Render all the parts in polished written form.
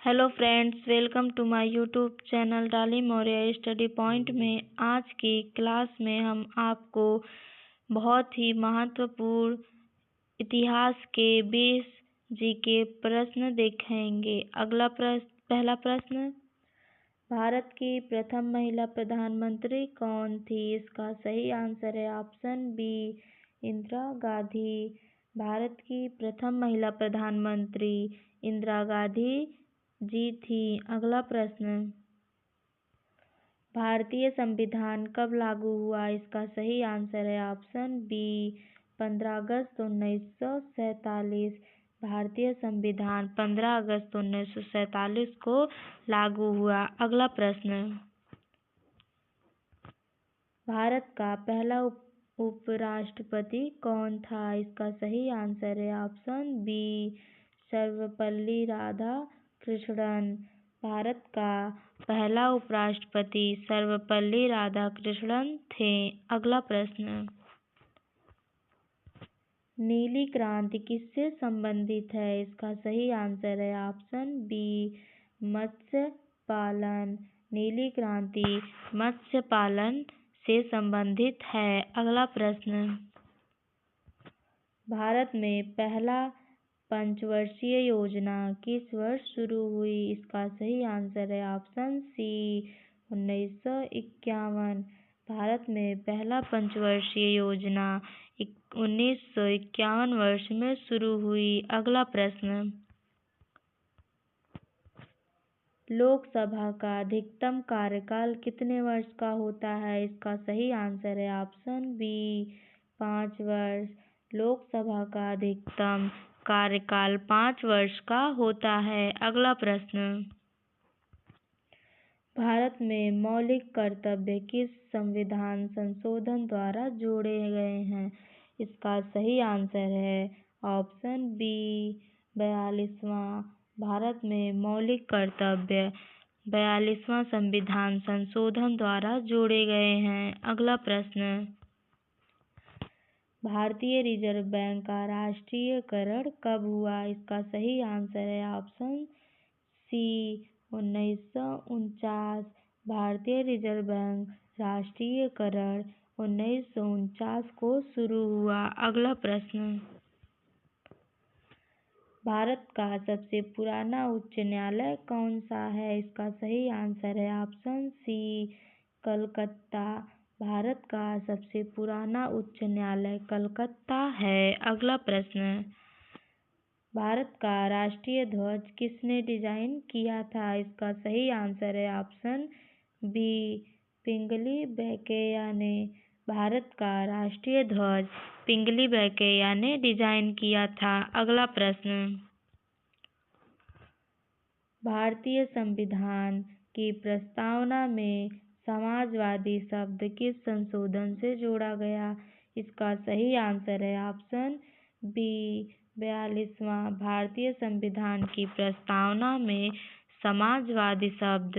Hello friends, welcome to my YouTube channel Dolly Maurya study point में। आज की क्लास में हम आपको बहुत ही महत्वपूर्ण इतिहास के 20 जीके प्रश्न देखेंगे। पहला प्रश्न, भारत की प्रथम महिला प्रधानमंत्री कौन थी? इसका सही आंसर है ऑप्शन बी, इंदिरा गांधी। भारत की प्रथम महिला प्रधानमंत्री इंदिरा गांधी जी थी। अगला प्रश्न, भारतीय संविधान कब लागू हुआ? इसका सही आंसर है ऑप्शन बी, 15 अगस्त 1947। भारतीय संविधान 15 अगस्त 1947 को लागू हुआ। अगला प्रश्न, भारत का पहला उपराष्ट्रपति कौन था? इसका सही आंसर है ऑप्शन बी, सर्वपल्ली राधाकृष्णन। भारत का पहला उपराष्ट्रपति सर्वपल्ली राधाकृष्णन थे। अगला प्रश्न, नीली क्रांति किससे संबंधित है? इसका सही आंसर है ऑप्शन बी, मत्स्य पालन। नीली क्रांति मत्स्य पालन से संबंधित है। अगला प्रश्न, भारत में पहला पंचवर्षीय योजना किस वर्ष शुरू हुई? इसका सही आंसर है ऑप्शन सी, 1951। भारत में पहला पंचवर्षीय योजना 1951 वर्ष में शुरू हुई। अगला प्रश्न, लोकसभा का अधिकतम कार्यकाल कितने वर्ष का होता है? इसका सही आंसर है ऑप्शन बी, 5 वर्ष। लोकसभा का अधिकतम कार्यकाल 5 वर्ष का होता है। अगला प्रश्न, भारत में मौलिक कर्तव्य किस संविधान संशोधन द्वारा जोड़े गए हैं? इसका सही आंसर है ऑप्शन बी, 42वां। भारत में मौलिक कर्तव्य 42वां संविधान संशोधन द्वारा जोड़े गए हैं। अगला प्रश्न, भारतीय रिजर्व बैंक का राष्ट्रीयकरण कब हुआ? इसका सही आंसर है ऑप्शन सी, 1949। भारतीय रिजर्व बैंक राष्ट्रीयकरण 1949 को शुरू हुआ। अगला प्रश्न, भारत का सबसे पुराना उच्च न्यायालय कौन सा है? इसका सही आंसर है ऑप्शन सी, कलकत्ता। भारत का सबसे पुराना उच्च न्यायालय कलकत्ता है। अगला प्रश्न, भारत का राष्ट्रीय ध्वज किसने डिजाइन किया था? इसका सही आंसर है ऑप्शन बी, पिंगली वेंकैया ने। भारत का राष्ट्रीय ध्वज पिंगली वेंकैया ने डिजाइन किया था। अगला प्रश्न, भारतीय संविधान की प्रस्तावना में समाजवादी शब्द किस संशोधन से जोड़ा गया? इसका सही आंसर है ऑप्शन बी, 42वां। भारतीय संविधान की प्रस्तावना में समाजवादी शब्द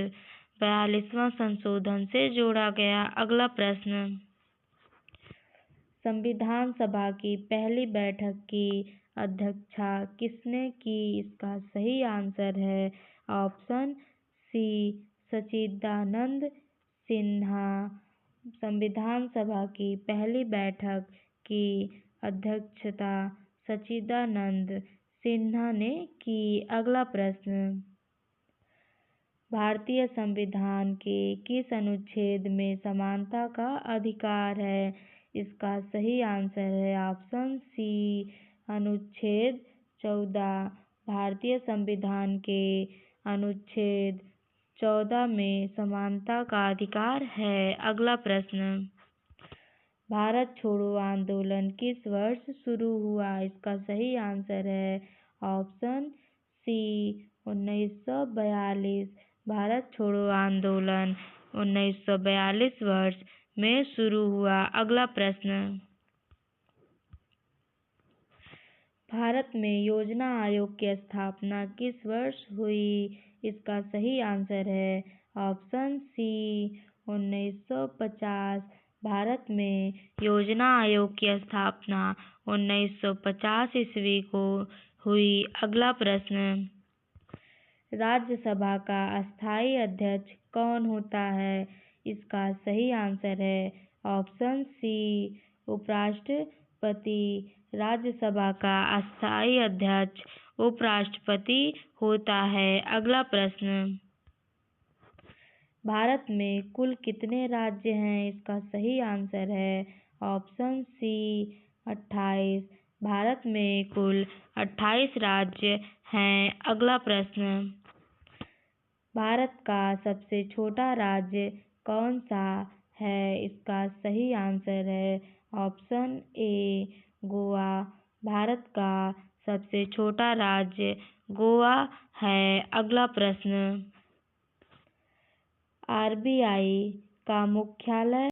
42वां संशोधन से जोड़ा गया। अगला प्रश्न, संविधान सभा की पहली बैठक की अध्यक्षता किसने की? इसका सही आंसर है ऑप्शन सी, सच्चिदानंद सिन्हा। संविधान सभा की पहली बैठक की अध्यक्षता सच्चिदानंद सिन्हा ने की। अगला प्रश्न, भारतीय संविधान के किस अनुच्छेद में समानता का अधिकार है? इसका सही आंसर है ऑप्शन सी, अनुच्छेद 14। भारतीय संविधान के अनुच्छेद 14 में समानता का अधिकार है। अगला प्रश्न, भारत छोड़ो आंदोलन किस वर्ष शुरू हुआ? इसका सही आंसर है ऑप्शन सी, 1942। भारत छोड़ो आंदोलन 1942 वर्ष में शुरू हुआ। अगला प्रश्न, भारत में योजना आयोग की स्थापना किस वर्ष हुई? इसका सही आंसर है ऑप्शन सी, 1950। भारत में योजना आयोग की स्थापना 1950 ईस्वी को हुई। अगला प्रश्न, राज्यसभा का अस्थायी अध्यक्ष कौन होता है? इसका सही आंसर है ऑप्शन सी उपराष्ट्रपति। राज्यसभा का अस्थायी अध्यक्ष उपराष्ट्रपति होता है। अगला प्रश्न, भारत में कुल कितने राज्य हैं? इसका सही आंसर है ऑप्शन सी 28। भारत में कुल 28 राज्य हैं। अगला प्रश्न, भारत का सबसे छोटा राज्य कौन सा है? इसका सही आंसर है ऑप्शन ए गोवा। भारत का सबसे छोटा राज्य गोवा है। अगला प्रश्न, आरबीआई का मुख्यालय